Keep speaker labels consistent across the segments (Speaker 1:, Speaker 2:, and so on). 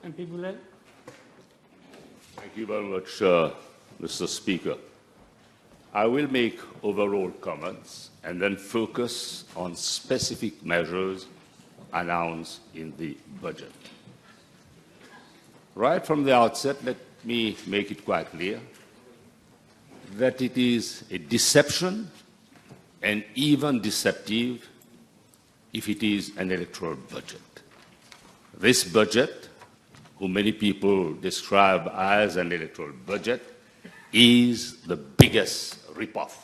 Speaker 1: MP Boolell.
Speaker 2: Thank you very much, Mr. Speaker. I will make overall comments and then focus on specific measures announced in the budget. Right from the outset, let me make it quite clear that it is a deception and even deceptive if it is an electoral budget. This budget, whom many people describe as an electoral budget, is the biggest ripoff.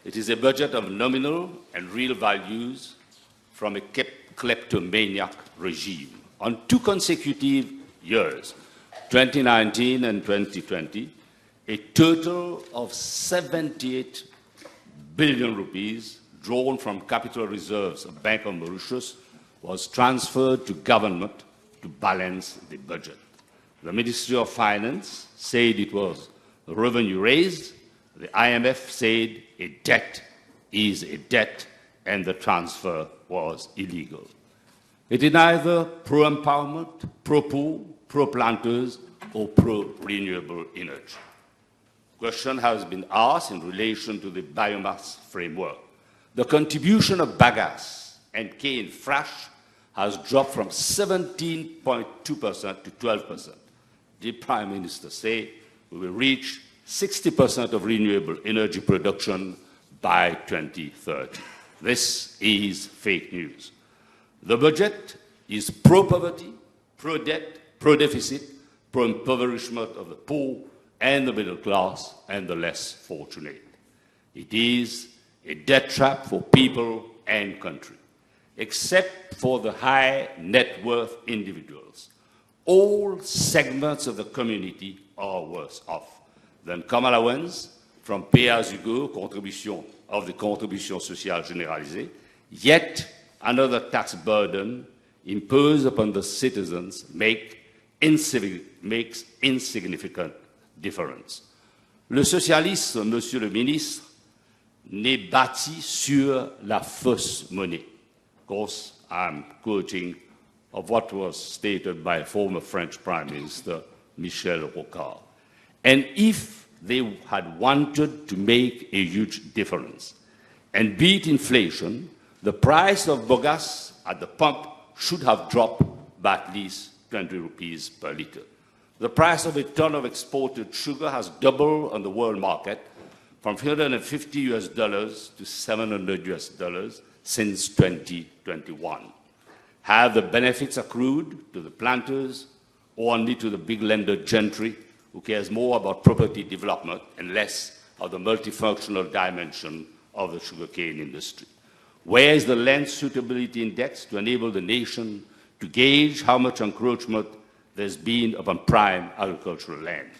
Speaker 2: It is a budget of nominal and real values from a kleptomaniac regime. On 2 consecutive years, 2019 and 2020, a total of 78 billion rupees drawn from capital reserves of Bank of Mauritius was transferred to government to balance the budget. The Ministry of Finance said it was revenue raised. The IMF said a debt is a debt, and the transfer was illegal. It is neither pro-empowerment, pro-poor, pro-planters, or pro-renewable energy. Question has been asked in relation to the biomass framework. The contribution of bagasse and cane fresh has dropped from 17.2% to 12%. The Prime Minister said we will reach 60% of renewable energy production by 2030. This is fake news. The budget is pro-poverty, pro-debt, pro-deficit, pro-impoverishment of the poor and the middle class and the less fortunate. It is a debt trap for people and country. Except for the high net worth individuals, all segments of the community are worse off. The income allowance from pay-as-you-go contribution of the contribution sociale généralisée, yet another tax burden imposed upon the citizens makes insignificant difference. Le socialisme, Monsieur le Ministre, n'est bâti sur la fausse monnaie. Of course, I'm quoting of what was stated by former French Prime Minister Michel Rocard. And if they had wanted to make a huge difference and beat inflation, the price of bagasse at the pump should have dropped by at least 20 rupees per litre. The price of a ton of exported sugar has doubled on the world market from $350 to $700 since 2021. Have the benefits accrued to the planters or only to the big landed gentry who cares more about property development and less of the multifunctional dimension of the sugarcane industry? Where is the land suitability index to enable the nation to gauge how much encroachment there's been upon prime agricultural land?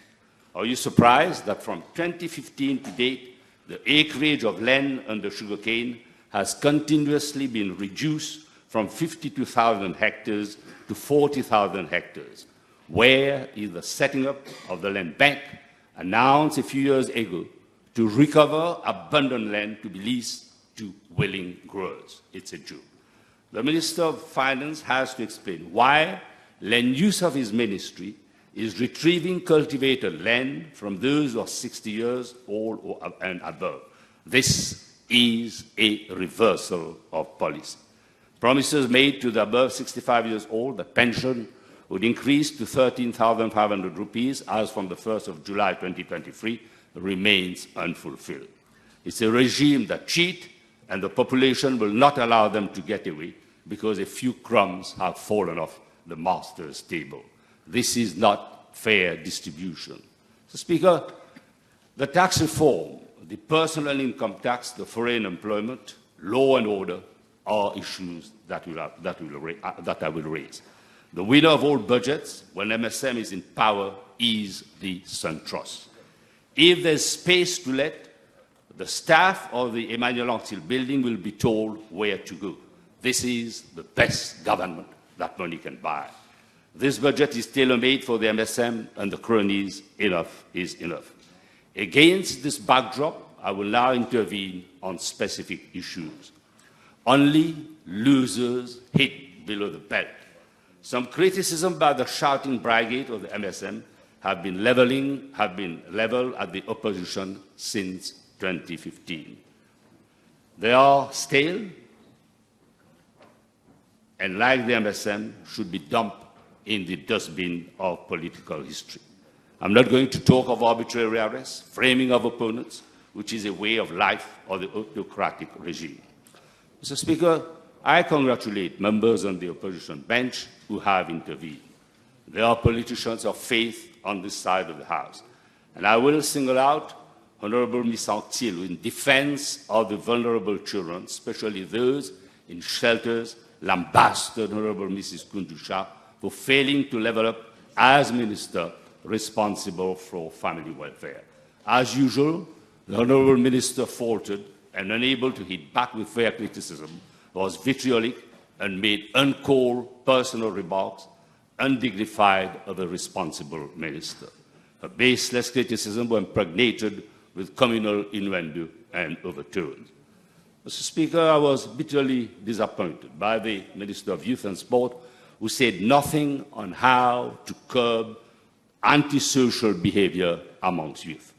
Speaker 2: Are you surprised that from 2015 to date, the acreage of land under sugarcane has continuously been reduced from 52,000 hectares to 40,000 hectares? Where is the setting up of the land bank announced a few years ago to recover abundant land to be leased to willing growers? It's a joke. The Minister of Finance has to explain why land use of his ministry is retrieving cultivated land from those who are 60 years old and above. This is a reversal of policy. Promises made to the above 65 years old that pension would increase to 13,500 rupees as from the 1st of July 2023 remains unfulfilled. It's a regime that cheats, and the population will not allow them to get away because a few crumbs have fallen off the master's table. This is not fair distribution. So, Speaker, the tax reform, the personal income tax, the foreign employment, law and order are issues that I will raise. The winner of all budgets, when MSM is in power, is the SunTrust. If there's space to let, the staff of the Emmanuel Anctil building will be told where to go. This is the best government that money can buy. This budget is tailor-made for the MSM and the cronies. Enough is enough. Against this backdrop, I will now intervene on specific issues. Only losers hit below the belt. Some criticism by the shouting brigade of the MSM have been leveled at the opposition since 2015. They are stale and, like the MSM, should be dumped in the dustbin of political history. I'm not going to talk of arbitrary arrests, framing of opponents, which is a way of life of the autocratic regime. Mr. Speaker, I congratulate members on the opposition bench who have intervened. There are politicians of faith on this side of the House. And I will single out Honorable Ms. Anctil in defense of the vulnerable children, especially those in shelters, lambasted Honorable Mrs. Kundusha for failing to level up as Minister responsible for family welfare. As usual, the Honorable Minister faltered and, unable to hit back with fair criticism, was vitriolic and made uncalled personal remarks undignified of a responsible minister. Her baseless criticism was impregnated with communal innuendo and overtones. Mr. Speaker, I was bitterly disappointed by the Minister of Youth and Sport, who said nothing on how to curb antisocial behavior amongst youth.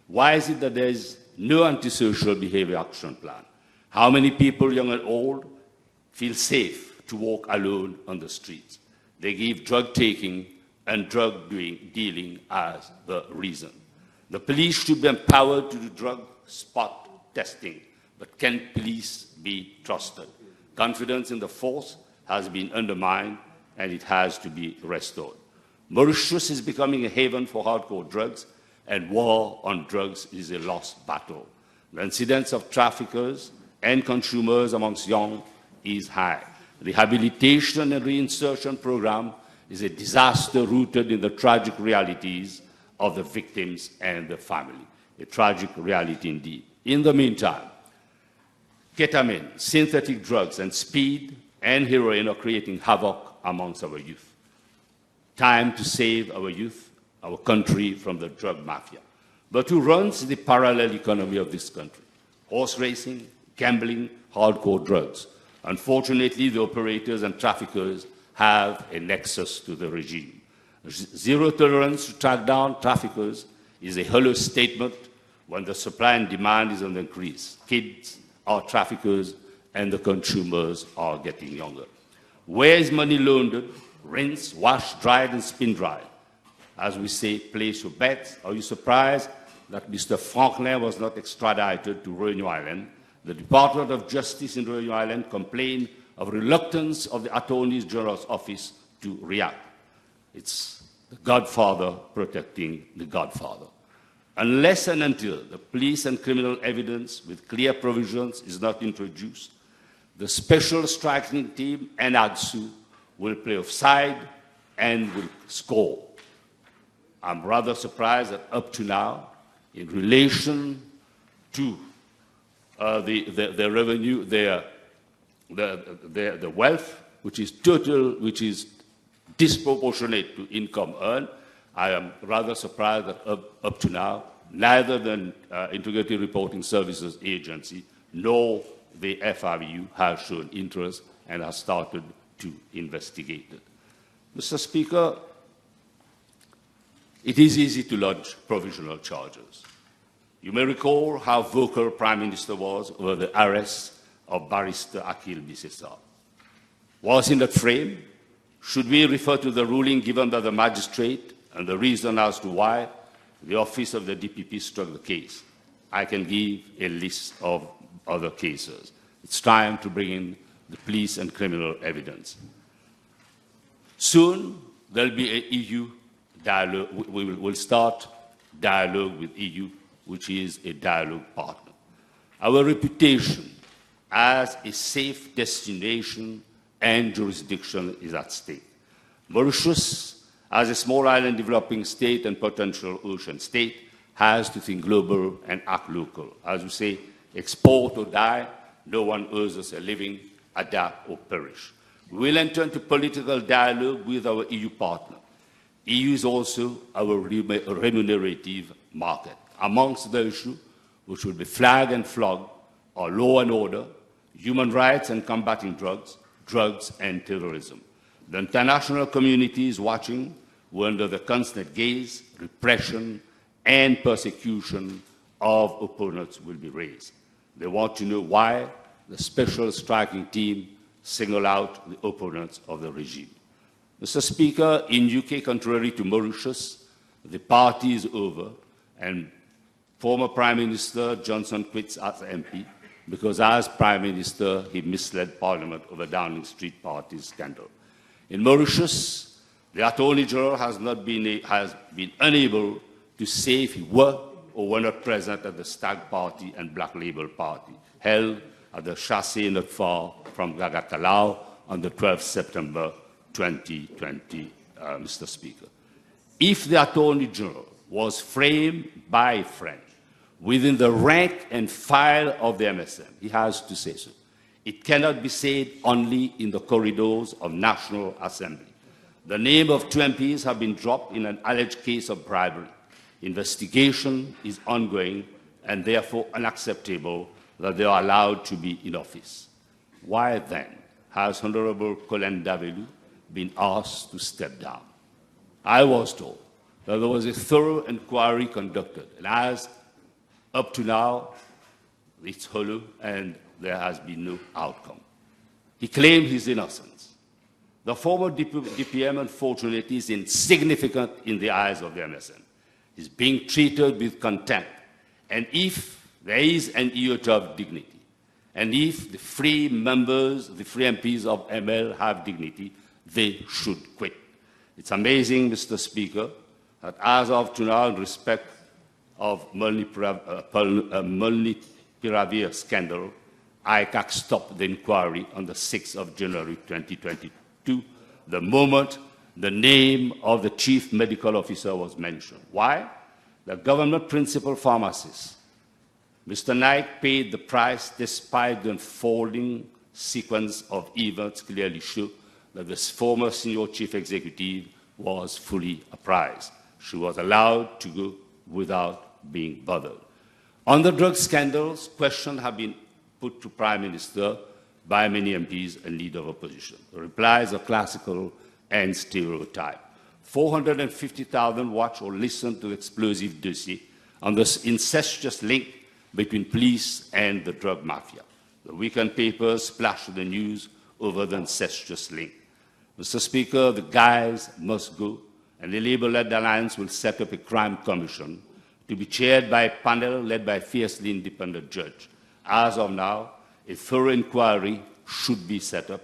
Speaker 2: Why is it that there is no antisocial behavior action plan? How many people, young and old, feel safe to walk alone on the streets? They give drug taking and drug dealing as the reason. The police should be empowered to do drug spot testing, but can police be trusted? Confidence in the force has been undermined, and it has to be restored. Mauritius is becoming a haven for hardcore drugs, and war on drugs is a lost battle. The incidence of traffickers and consumers amongst young is high. The rehabilitation and reinsertion program is a disaster rooted in the tragic realities of the victims and the family. A tragic reality indeed. In the meantime, ketamine, synthetic drugs, and speed and heroin are creating havoc amongst our youth. Time to save our youth, our country, from the drug mafia. But who runs the parallel economy of this country? Horse racing, gambling, hardcore drugs. Unfortunately, the operators and traffickers have a nexus to the regime. Zero tolerance to track down traffickers is a hollow statement when the supply and demand is on the increase. Kids are traffickers and the consumers are getting younger. Where is money laundered, rinsed, washed, dried, and spin-dried? As we say, place your bets. Are you surprised that Mr. Franklin was not extradited to Réunion Island? The Department of Justice in Réunion Island complained of reluctance of the Attorney General's office to react. It's the Godfather protecting the Godfather. Unless and until the police and criminal evidence with clear provisions is not introduced, the Special Striking Team and AGSU will play offside and will score. I'm rather surprised that up to now, in relation to the revenue, the wealth, which is disproportionate to income earned, I am rather surprised that up to now, neither the Integrated Reporting Services Agency nor the FRU has shown interest and has started to investigate it. Mr. Speaker, it is easy to lodge provisional charges. You may recall how vocal Prime Minister was over the arrest of Barrister Akil Bisesa. Was in that frame? Should we refer to the ruling given by the magistrate and the reason as to why the office of the DPP struck the case? I can give a list of other cases. It's time to bring in the police and criminal evidence. Soon, there'll be an EU dialogue. We'll start dialogue with EU, which is a dialogue partner. Our reputation as a safe destination and jurisdiction is at stake. Mauritius, as a small island developing state and potential ocean state, has to think global and act local. As we say, export or die, no one owes us a living, adapt or perish. We will enter into political dialogue with our EU partner. EU is also our remunerative market. Amongst the issues which will be flagged and flogged are law and order, human rights and combating drugs, drugs and terrorism. The international community is watching, who under the constant gaze, repression, and persecution of opponents will be raised. They want to know why the special striking team single out the opponents of the regime. Mr. Speaker, in UK, contrary to Mauritius, the party is over, and former Prime Minister Johnson quits as MP because as Prime Minister, he misled Parliament over Downing Street party scandal. In Mauritius, the Attorney General has been unable to say if he were or were not present at the Stag Party and Black Label Party, held at the Chassé not far from Gagatalau on the 12th September 2020, Mr. Speaker. If the Attorney General was framed by a friend within the rank and file of the MSM, he has to say so. It cannot be said only in the corridors of National Assembly. The name of two MPs have been dropped in an alleged case of bribery. Investigation is ongoing and therefore unacceptable that they are allowed to be in office. Why then has Honorable Colin Davelu been asked to step down? I was told that there was a thorough inquiry conducted, and as up to now, it's hollow and there has been no outcome. He claimed his innocence. The former DPM, unfortunately, is insignificant in the eyes of the MSM. He's being treated with contempt. And if there is an iota of dignity, and if the free members, the free MPs of ML have dignity, they should quit. It's amazing, Mr. Speaker, that as of now, in respect of Molnupiravir scandal, ICAC stopped the inquiry on the 6th of January 2022, the moment the name of the chief medical officer was mentioned. Why? The government principal pharmacist, Mr. Naik, paid the price despite the unfolding sequence of events clearly show that the former senior chief executive was fully apprised. She was allowed to go without being bothered. On the drug scandals, questions have been put to Prime Minister by many MPs and leader of opposition. The replies are classical and stereotype. 450,000 watch or listen to the explosive dossier on the incestuous link between police and the drug mafia. The weekend papers splashed the news over the incestuous link. Mr. Speaker, the guys must go, and the Labour-led alliance will set up a crime commission to be chaired by a panel led by a fiercely independent judge. As of now, a thorough inquiry should be set up,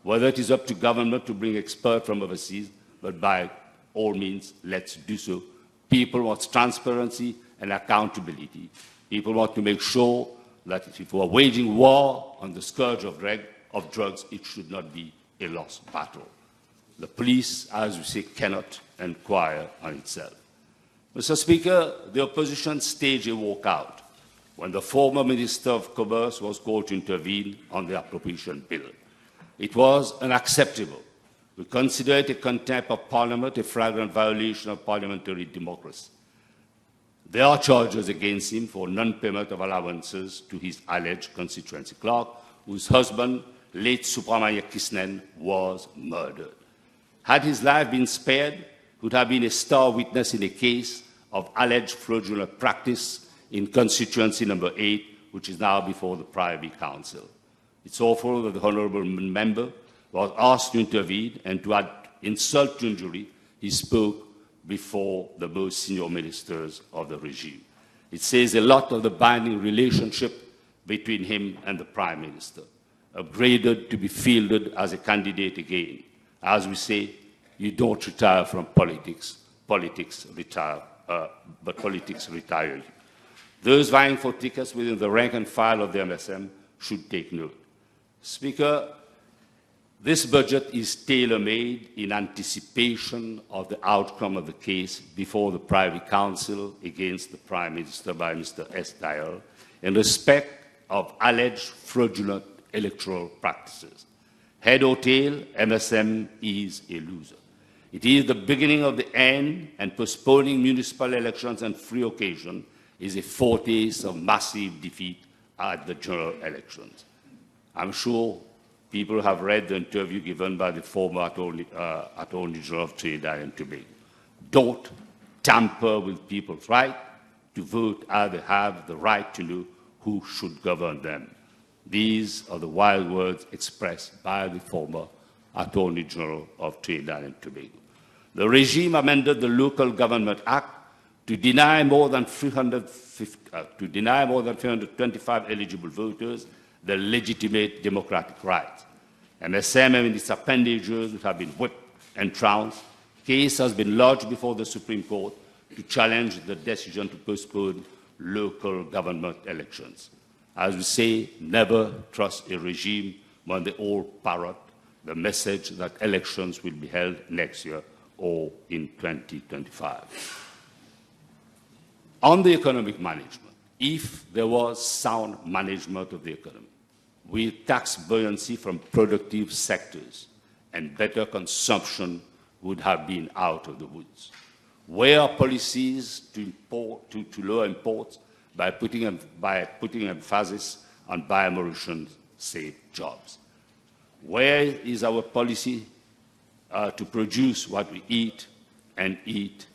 Speaker 2: whether it is up to government to bring experts from overseas, but by all means, let's do so. People want transparency and accountability. People want to make sure that if we are waging war on the scourge of drugs, it should not be a lost battle. The police, as we say, cannot inquire on itself. Mr. Speaker, the opposition staged a walkout when the former Minister of Commerce was called to intervene on the appropriation bill. It was unacceptable. We consider it a contempt of Parliament, a flagrant violation of parliamentary democracy. There are charges against him for non-payment of allowances to his alleged constituency clerk, whose husband, late Subramanya Krishnan, was murdered. Had his life been spared, he would have been a star witness in a case of alleged fraudulent practice in constituency number 8, which is now before the Privy Council. It's awful that the honourable member was asked to intervene, and to add insult to injury, he spoke before the most senior ministers of the regime. It says a lot of the binding relationship between him and the Prime Minister, upgraded to be fielded as a candidate again. As we say, you don't retire from politics, politics retire you. Those vying for tickets within the rank and file of the MSM should take note. Speaker, this budget is tailor-made in anticipation of the outcome of the case before the Privy Council against the Prime Minister by Mr. S. Dayal in respect of alleged fraudulent electoral practices. Head or tail, MSM is a loser. It is the beginning of the end, and postponing municipal elections on free occasion is a foretaste of massive defeat at the general elections. I'm sure People have read the interview given by the former Attorney General of Trinidad and Tobago. Don't tamper with people's right to vote as they have the right to know who should govern them. These are the wild words expressed by the former Attorney General of Trinidad and Tobago. The regime amended the Local Government Act to deny more than 325 eligible voters the legitimate democratic right. MSM and its appendages have been whipped and trounced. Case has been lodged before the Supreme Court to challenge the decision to postpone local government elections. As we say, never trust a regime when they all parrot the message that elections will be held next year or in 2025. On the economic management, if there was sound management of the economy, with tax buoyancy from productive sectors and better consumption would have been out of the woods. Where are policies to lower imports by putting emphasis on buy Mauritians, save jobs? Where is our policy to produce what we eat and eat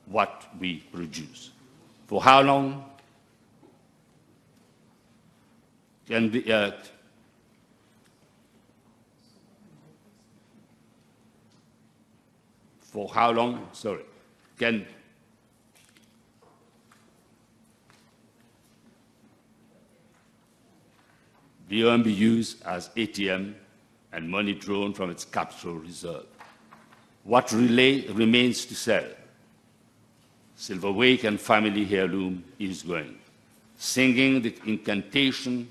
Speaker 2: what we produce? For how long can the earth can BOM be used as ATM and money drawn from its capital reserve? What remains to sell? Silver Wake and family heirloom is going, singing the incantation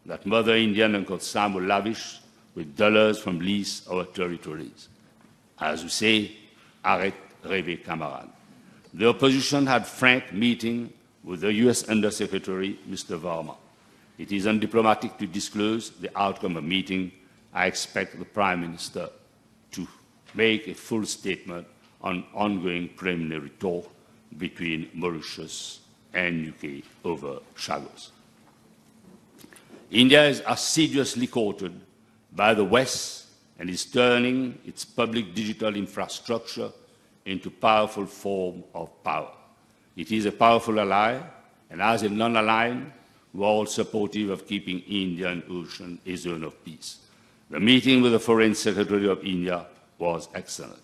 Speaker 2: that Mother India and Uncle Sam will lavish with dollars from lease our territories. As we say, arrête rêver, camarade. The opposition had frank meeting with the U.S. Undersecretary, Mr. Verma. It is undiplomatic to disclose the outcome of the meeting. I expect the Prime Minister to make a full statement on ongoing preliminary talk between Mauritius and UK over Chagos. India is assiduously courted by the West and is turning its public digital infrastructure into a powerful form of power. It is a powerful ally, and as a non-aligned, we are all supportive of keeping India and Ocean a zone of peace. The meeting with the Foreign Secretary of India was excellent.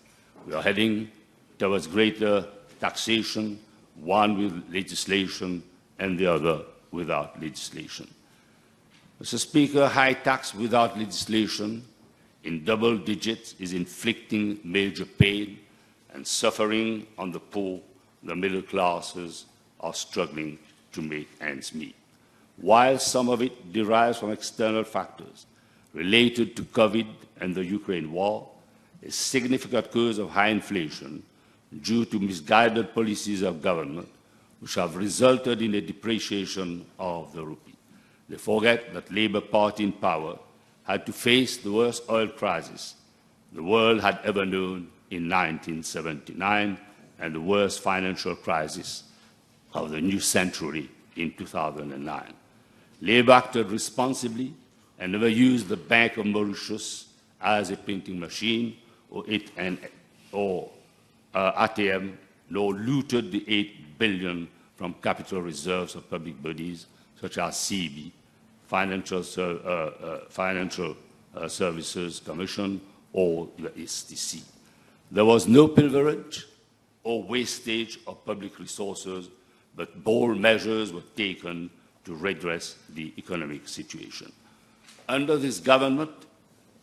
Speaker 2: We are heading towards greater taxation, one with legislation and the other without legislation. Mr. Speaker, high tax without legislation in double digits is inflicting major pain and suffering on the poor. The middle classes are struggling to make ends meet. While some of it derives from external factors related to COVID and the Ukraine war, a significant cause of high inflation due to misguided policies of government, which have resulted in a depreciation of the rupee. They forget that Labour Party in power had to face the worst oil crisis the world had ever known in 1979 and the worst financial crisis of the new century in 2009. Labour acted responsibly and never used the Bank of Mauritius as a printing machine or ATM, nor looted the $8 billion from capital reserves of public bodies such as CEB, Financial Services Commission, or the STC. There was no pilferage or wastage of public resources, but bold measures were taken to redress the economic situation. Under this government,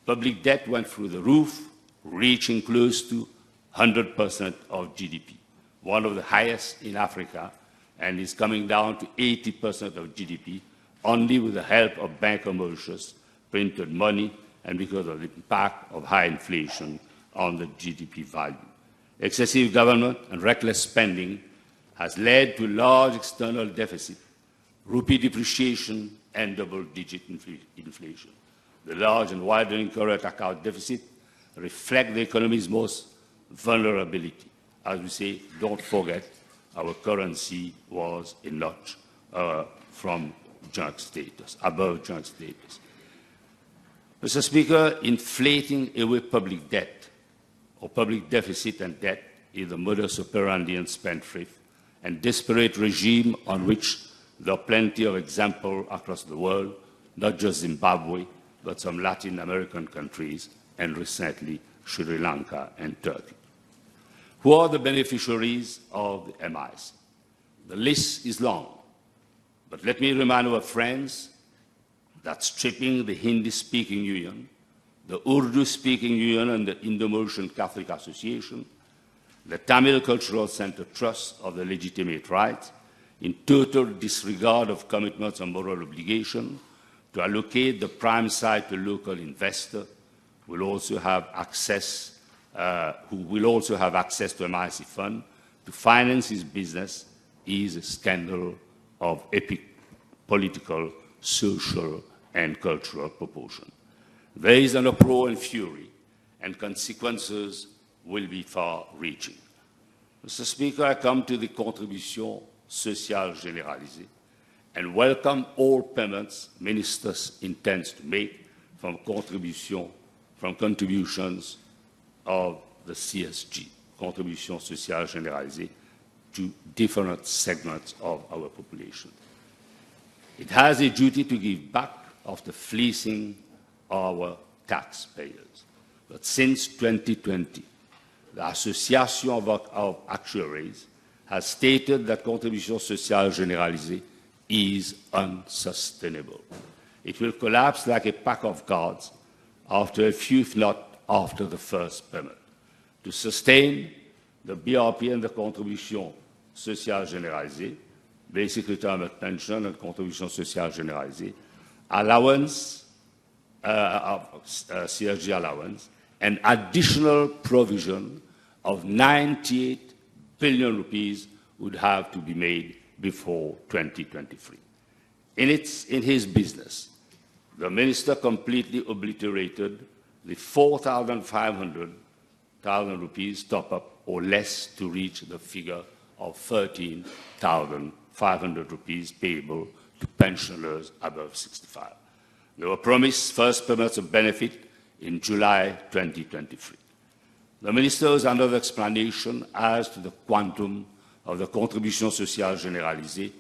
Speaker 2: public debt went through the roof, reaching close to 100% of GDP, one of the highest in Africa, and is coming down to 80% of GDP only with the help of Bank of Mauritius, printed money, and because of the impact of high inflation on the GDP value. Excessive government and reckless spending has led to large external deficit, rupee depreciation, and double-digit inflation. The large and widening current account deficit reflect the economy's most vulnerability. As we say, don't forget, our currency was a notch from junk status, above junk status. Mr. Speaker, inflating away public debt or public deficit and debt is the modus operandi and spendthrift and desperate regime on which there are plenty of examples across the world, not just Zimbabwe, but some Latin American countries, and recently Sri Lanka and Turkey. Who are the beneficiaries of the MIs? The list is long, but let me remind our friends that stripping the Hindi-speaking union, the Urdu-speaking union and the Indo-Mauritian Catholic Association, the Tamil Cultural Center Trust of the legitimate rights, in total disregard of commitments and moral obligation to allocate the prime site to local investor, will also have access, who will also have access to MIC fund to finance his business, is a scandal of epic political, social, and cultural proportion. There is an uproar and fury, and consequences will be far-reaching. Mr. Speaker, I come to the contribution sociale généralisée and welcome all payments ministers intend to make from contributions of the CSG, contribution sociale généralisée, to different segments of our population. It has a duty to give back after fleecing our taxpayers. But since 2020, the Association of Actuaries has stated that contribution sociale généralisée is unsustainable. It will collapse like a pack of cards after a few, if not after the first payment. To sustain the BRP and the contribution sociale généralisée, basic retirement pension and contribution sociale généralisée, allowance, CSG allowance, and additional provision of 98 billion rupees would have to be made before 2023. In his business, the minister completely obliterated the 4,500 rupees top-up or less to reach the figure of 13,500 rupees payable to pensioners above 65. They were promised first payments of benefit in July 2023. The minister has another explanation as to the quantum of the contribution sociale généralisée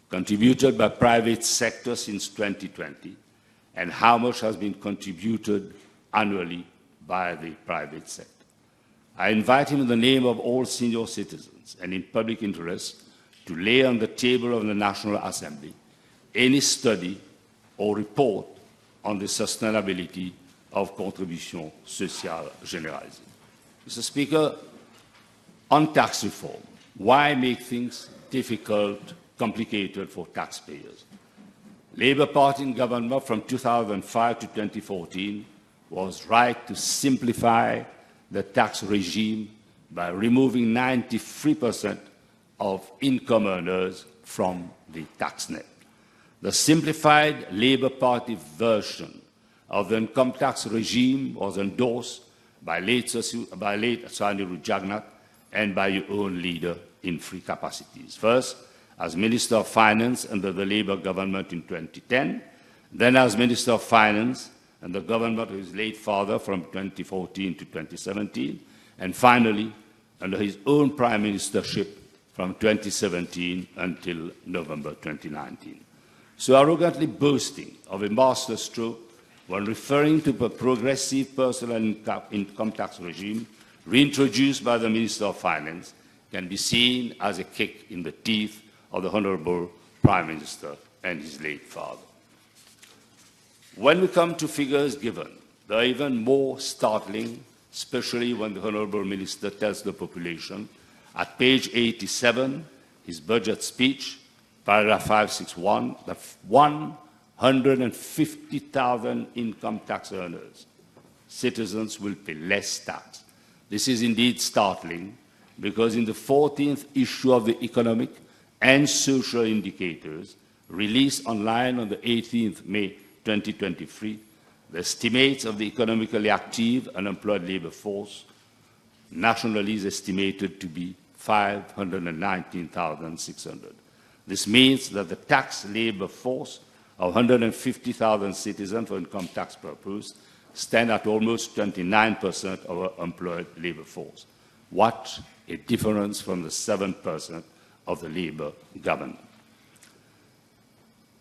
Speaker 2: contributed by private sector since 2020 and how much has been contributed annually by the private sector. I invite him in the name of all senior citizens and in public interest to lay on the table of the National Assembly any study or report on the sustainability of contribution sociale généralisée. Mr. Speaker, on tax reform, why make things difficult, complicated for taxpayers? Labour Party in government from 2005 to 2014 was right to simplify the tax regime by removing 93% of income earners from the tax net. The simplified Labour Party version of the income tax regime was endorsed by late Sani Jagannath and by your own leader in free capacities. First, as Minister of Finance under the Labour government in 2010, then as Minister of Finance and the government of his late father from 2014 to 2017, and finally, under his own Prime Ministership from 2017 until November 2019. So arrogantly boasting of a master stroke when referring to the progressive personal income tax regime reintroduced by the Minister of Finance can be seen as a kick in the teeth of the Honourable Prime Minister and his late father. When we come to figures given, they are even more startling, especially when the Honourable Minister tells the population at page 87, his budget speech, paragraph 561, that 150,000 income tax earners, citizens will pay less tax. This is indeed startling because in the 14th issue of the Economic and Social Indicators, released online on the 18th May 2023, the estimates of the economically active unemployed labour force nationally is estimated to be 519,600. This means that the tax labour force of 150,000 citizens for income tax purpose stand at almost 29% of our employed labor force. What a difference from the 7% of the Labour government.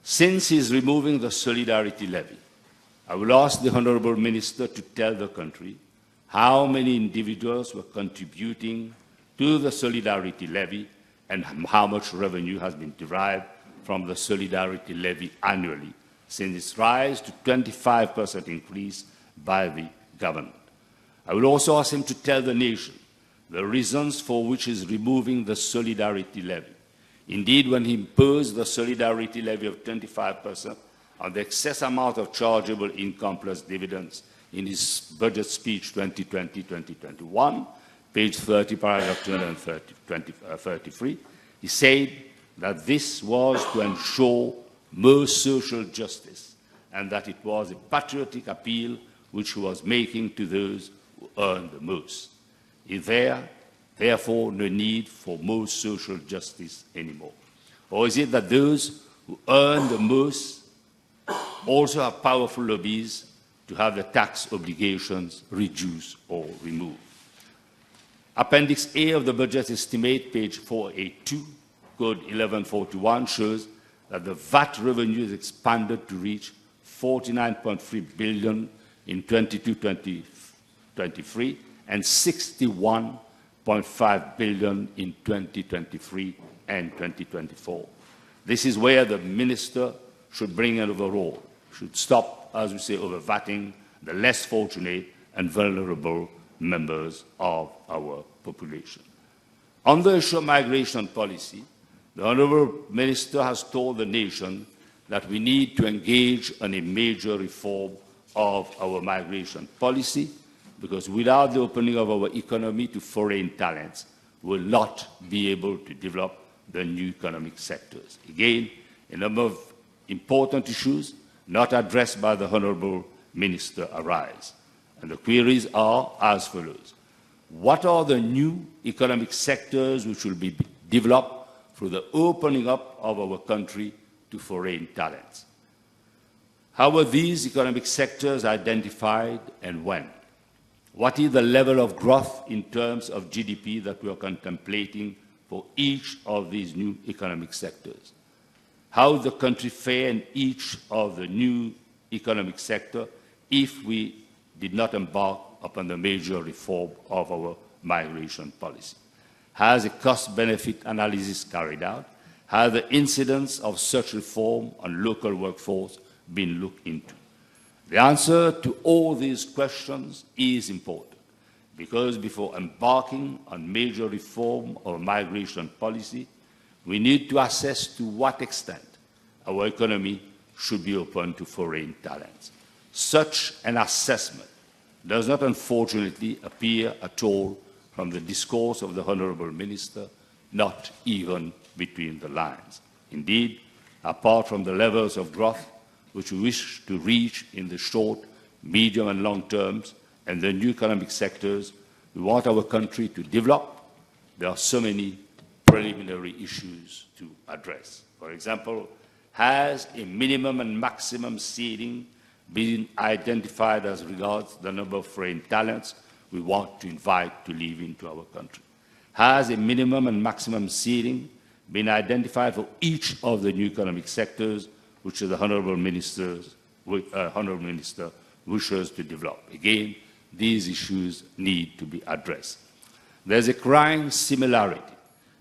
Speaker 2: Since he is removing the solidarity levy, I will ask the Honourable Minister to tell the country how many individuals were contributing to the solidarity levy and how much revenue has been derived from the solidarity levy annually since its rise to 25% increase by the government. I will also ask him to tell the nation the reasons for which he is removing the solidarity levy. Indeed, when he imposed the solidarity levy of 25% on the excess amount of chargeable income plus dividends in his budget speech 2020-2021, page 30, paragraph 233, he said that this was to ensure more social justice and that it was a patriotic appeal which he was making to those who earn the most. Is there, therefore, no need for more social justice anymore? Or is it that those who earn the most also have powerful lobbies to have the tax obligations reduced or removed? Appendix A of the budget estimate, page 482, Code 1141, shows that the VAT revenue is expanded to reach 49.3 billion in 22-23 and 61.5 billion in 2023 and 2024. This is where the minister should bring an overhaul, should stop, as we say, over-vatting the less fortunate and vulnerable members of our population. On the issue of migration policy, the Honourable Minister has told the nation that we need to engage in a major reform of our migration policy, because without the opening of our economy to foreign talents, we will not be able to develop the new economic sectors. Again, a number of important issues not addressed by the Honourable Minister arise. And the queries are as follows. What are the new economic sectors which will be developed through the opening up of our country to foreign talents? How were these economic sectors identified and when? What is the level of growth in terms of GDP that we are contemplating for each of these new economic sectors? How would the country fare in each of the new economic sector if we did not embark upon the major reform of our migration policy? Has a cost-benefit analysis carried out? Has the incidence of such reform on local workforce been looked into? The answer to all these questions is important, because before embarking on major reform of migration policy, we need to assess to what extent our economy should be open to foreign talents. Such an assessment does not, unfortunately, appear at all from the discourse of the Honourable Minister, not even between the lines. Indeed, apart from the levels of growth which we wish to reach in the short, medium and long terms and the new economic sectors we want our country to develop, there are so many preliminary issues to address. For example, has a minimum and maximum ceiling been identified as regards the number of foreign talents we want to invite to live into our country? Has a minimum and maximum ceiling been identified for each of the new economic sectors which the Honourable Minister wishes to develop? Again, these issues need to be addressed. There is a crying similarity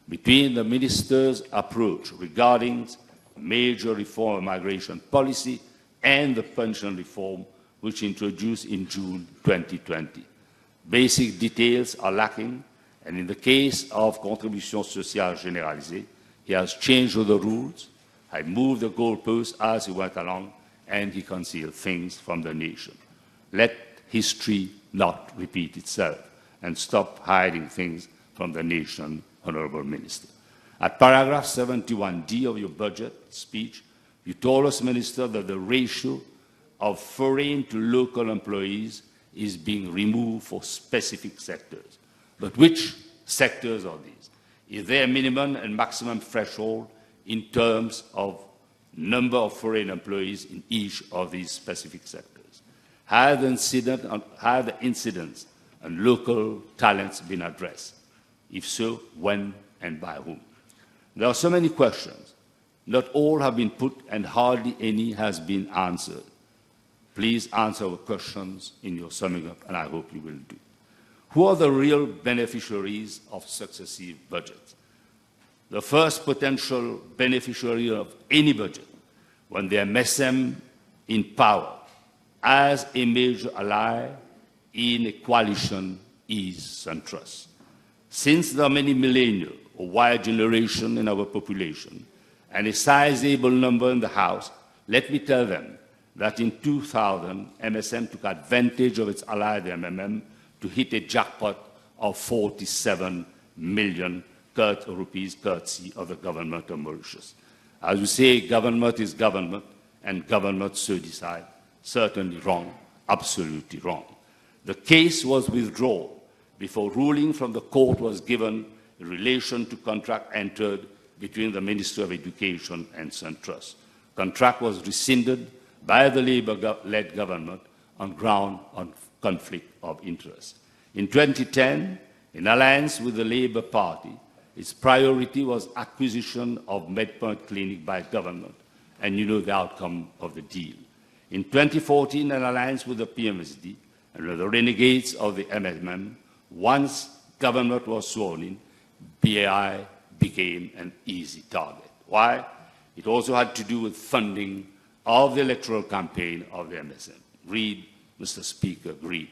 Speaker 2: between the Minister's approach regarding major reform of migration policy and the pension reform which introduced in June 2020. Basic details are lacking, and in the case of contribution sociale généralisée, he has changed the rules, he moved the goalposts as he went along, and he concealed things from the nation. Let history not repeat itself, and stop hiding things from the nation, Honourable Minister. At paragraph 71D of your budget speech, you told us, Minister, that the ratio of foreign to local employees is being removed for specific sectors. But which sectors are these? Is there a minimum and maximum threshold in terms of number of foreign employees in each of these specific sectors? Have the incidents and local talents been addressed? If so, when and by whom? There are so many questions. Not all have been put and hardly any has been answered. Please answer our questions in your summing up, and I hope you will do. Who are the real beneficiaries of successive budgets? The first potential beneficiary of any budget, when the MSM in power as a major ally in a coalition, is SunTrust. Since there are many millennial or wide generation in our population and a sizable number in the House, let me tell them that in 2000, MSM took advantage of its ally, the MMM, to hit a jackpot of 47 million rupees courtesy of the government of Mauritius. As we say, government is government, and government so decide. Certainly wrong, absolutely wrong. The case was withdrawn before ruling from the court was given in relation to contract entered between the Minister of Education and SunTrust. Contract was rescinded by the Labour-led government on ground of conflict of interest. In 2010, in alliance with the Labour Party, its priority was acquisition of MedPoint Clinic by government, and you know the outcome of the deal. In 2014, in alliance with the PMSD and with the renegades of the MMM, once government was sworn in, BAI became an easy target. Why? It also had to do with funding of the electoral campaign of the MSM. Read, Mr. Speaker, read.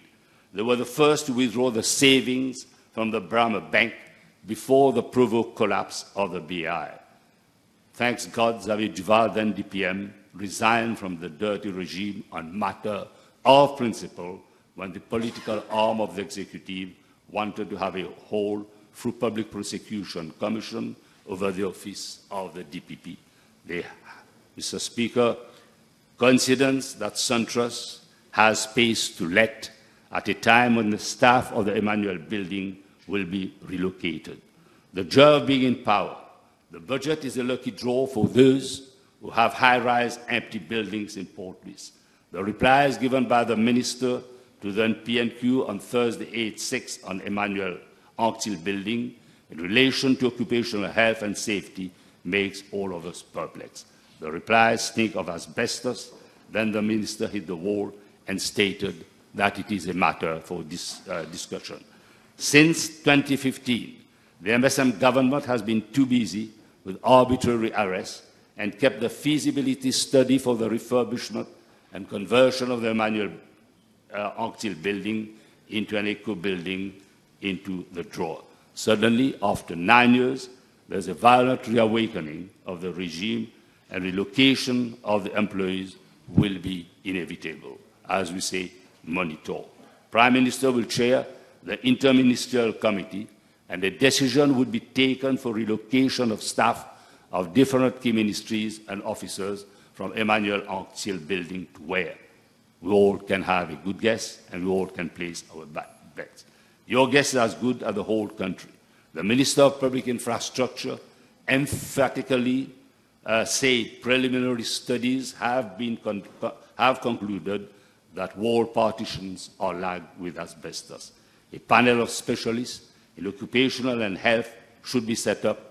Speaker 2: They were the first to withdraw the savings from the Brahma Bank before the provoked collapse of the BAI. Thanks God, Xavier Duval, then DPM, resigned from the dirty regime on matter of principle when the political arm of the executive wanted to have a whole through public prosecution commission over the office of the DPP. Mr. Speaker, coincidence that SunTrust has space to let at a time when the staff of the Emmanuel building will be relocated. The joy of being in power. The budget is a lucky draw for those who have high-rise empty buildings in Port Louis. The replies given by the Minister to the PNQ on Thursday, 8/6 on Emmanuel Anctil building in relation to occupational health and safety makes all of us perplexed. The replies think of asbestos. Then the Minister hit the wall and stated that it is a matter for discussion. Since 2015, the MSM government has been too busy with arbitrary arrests and kept the feasibility study for the refurbishment and conversion of the Emmanuel Anctil building into an eco building into the drawer. Suddenly, after 9 years, there's a violent reawakening of the regime, and relocation of the employees will be inevitable. As we say, money talk. Prime Minister will chair the interministerial committee, and a decision would be taken for relocation of staff of different key ministries and officers from Emmanuel Anctil building to where? We all can have a good guess, and we all can place our bets. Your guess is as good as the whole country. The Minister of Public Infrastructure emphatically said preliminary studies have concluded that wall partitions are lagged with asbestos. A panel of specialists in occupational and health should be set up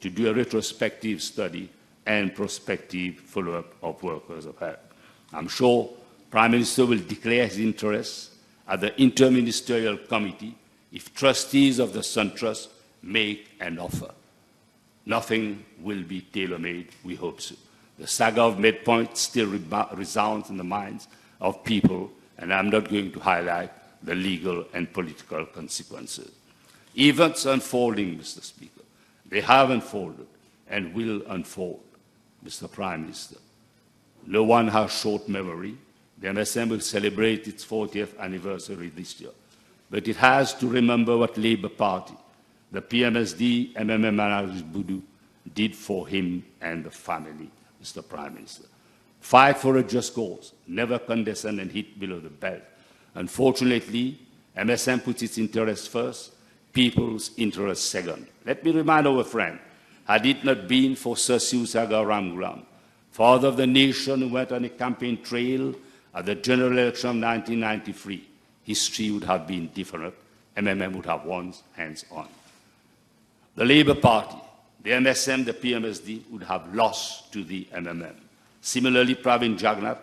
Speaker 2: to do a retrospective study and prospective follow-up of workers of health. I'm sure Prime Minister will declare his interest at the Interministerial Committee if trustees of the SunTrust make an offer. Nothing will be tailor-made, we hope so. The saga of MedPoint still resounds in the minds of people, and I'm not going to highlight the legal and political consequences. Events unfolding, Mr. Speaker. They have unfolded and will unfold, Mr. Prime Minister. No one has short memory. The MSM will celebrate its 40th anniversary this year. But it has to remember what Labour Party, the PMSD, MMM and Boodoo did for him and the family, Mr. Prime Minister. Fight for a just cause, never condescend and hit below the belt. Unfortunately, MSM puts its interests first, people's interests second. Let me remind our friend, had it not been for Sir Siusaga Ramgulam, father of the nation who went on a campaign trail at the general election of 1993, history would have been different. MMM would have won, hands on. The Labour Party, the MSM, the PMSD would have lost to the MMM. Similarly, Pravin Jagannath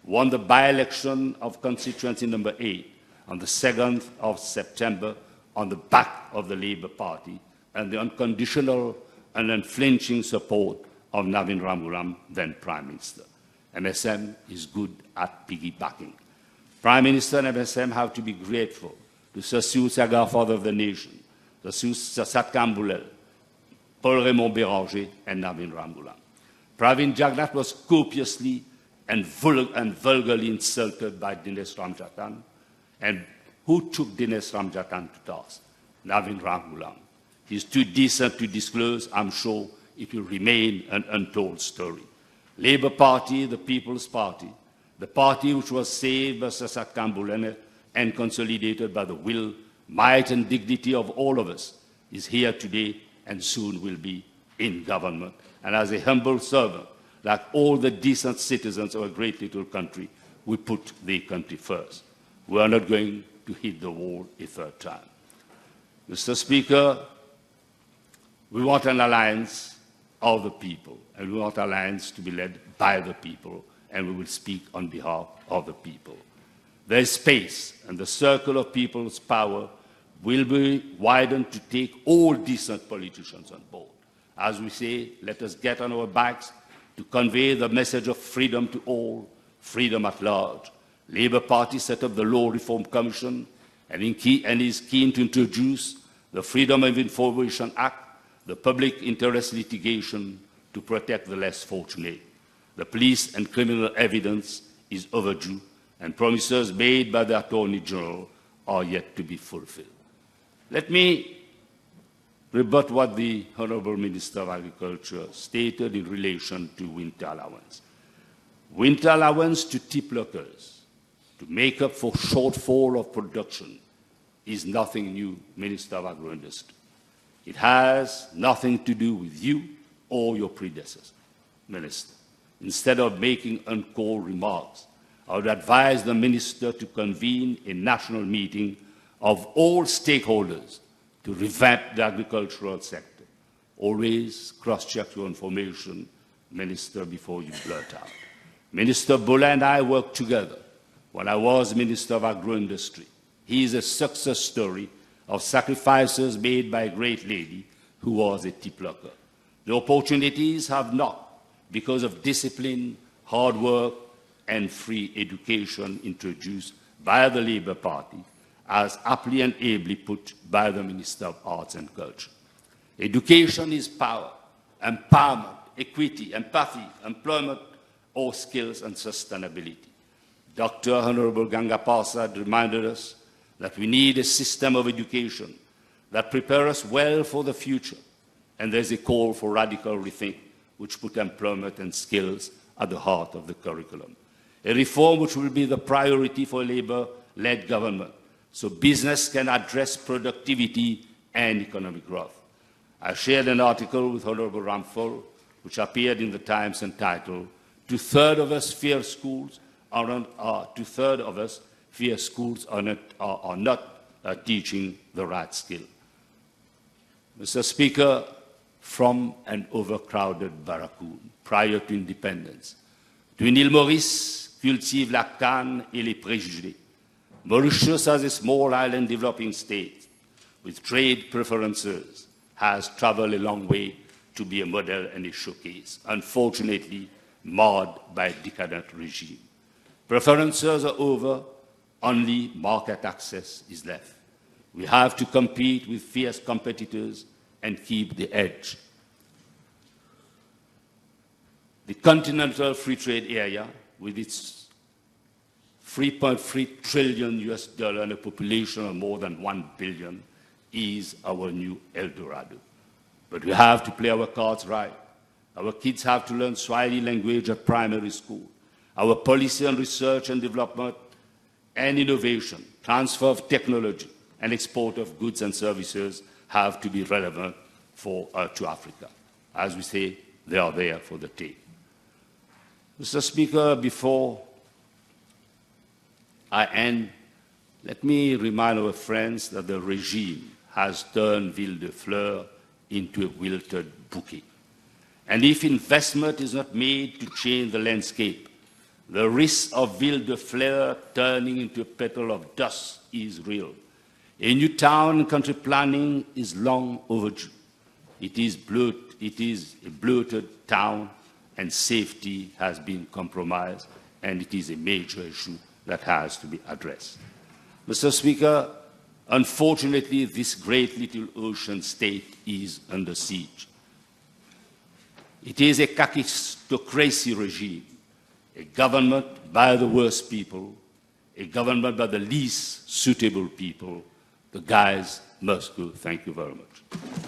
Speaker 2: won the by-election of constituency number 8 on the 2nd of September on the back of the Labour Party and the unconditional and unflinching support of Navin Ramgoolam, then Prime Minister. MSM is good at piggybacking. Prime Minister and MSM have to be grateful to Sir Siou Sagar, father of the nation, Sir Satkam Boolell, Paul Raymond Béranger, and Navin Ramgoolam. Pravin Jagannath was copiously and vulgarly insulted by Dinesh Ramjatan. And who took Dinesh Ramjatan to task? Navin Ramgoolam. He's too decent to disclose. I'm sure it will remain an untold story. Labour Party, the People's Party, the party which was saved by Sir Satkam Boolell and consolidated by the will, might and dignity of all of us, is here today and soon will be in government. And as a humble servant, like all the decent citizens of a great little country, we put the country first. We are not going to hit the wall a third time. Mr. Speaker, we want an alliance of the people, and we want an alliance to be led by the people, and we will speak on behalf of the people. There is space, and the circle of people's power will be widened to take all decent politicians on board. As we say, let us get on our backs to convey the message of freedom to all, freedom at large. Labour Party set up the Law Reform Commission and is keen to introduce the Freedom of Information Act, the public interest litigation to protect the less fortunate. The police and criminal evidence is overdue, and promises made by the Attorney General are yet to be fulfilled. Let me rebut what the Honourable Minister of Agriculture stated in relation to winter allowance. Winter allowance to tea pluckers to make up for shortfall of production is nothing new, Minister of Agro-Industry. It has nothing to do with you or your predecessor, Minister. Instead of making uncalled remarks, I would advise the Minister to convene a national meeting of all stakeholders to revamp the agricultural sector. Always cross-check your information, Minister, before you blurt out. Minister Boolell and I worked together when I was Minister of Agro-Industry. He is a success story of sacrifices made by a great lady who was a tea plucker. The opportunities have not, because of discipline, hard work, and free education introduced by the Labour Party, as aptly and ably put by the Minister of Arts and Culture. Education is power, empowerment, equity, empathy, employment, or skills and sustainability. Dr. Honorable Ganga Parsad reminded us that we need a system of education that prepares us well for the future, and there's a call for radical rethink which put employment and skills at the heart of the curriculum. A reform which will be the priority for a Labour-led government, so business can address productivity and economic growth. I shared an article with Honorable Ramphal, which appeared in the Times entitled, "Two-thirds of us fear schools are not teaching the right skill." Mr. Speaker, from an overcrowded barracoon prior to independence, to une île Maurice cultive la canne et les préjugés. Mauritius, as a small island developing state with trade preferences, has traveled a long way to be a model and a showcase, unfortunately marred by a decadent regime. Preferences are over, only market access is left. We have to compete with fierce competitors and keep the edge. The continental free trade area, with its $3.3 trillion and a population of more than 1 billion, is our new El Dorado. But we have to play our cards right. Our kids have to learn Swahili language at primary school. Our policy on research and development and innovation, transfer of technology, and export of goods and services have to be relevant to Africa. As we say, they are there for the take. Mr. Speaker, before I end. Let me remind our friends that the regime has turned Ville de Fleurs into a wilted bouquet. And if investment is not made to change the landscape, the risk of Ville de Fleurs turning into a petal of dust is real. A new town and country planning is long overdue. It is a bloated town, and safety has been compromised, and it is a major issue that has to be addressed. Mr. Speaker, unfortunately, this great little ocean state is under siege. It is a kakistocracy regime, a government by the worst people, a government by the least suitable people. The guys must go. Thank you very much.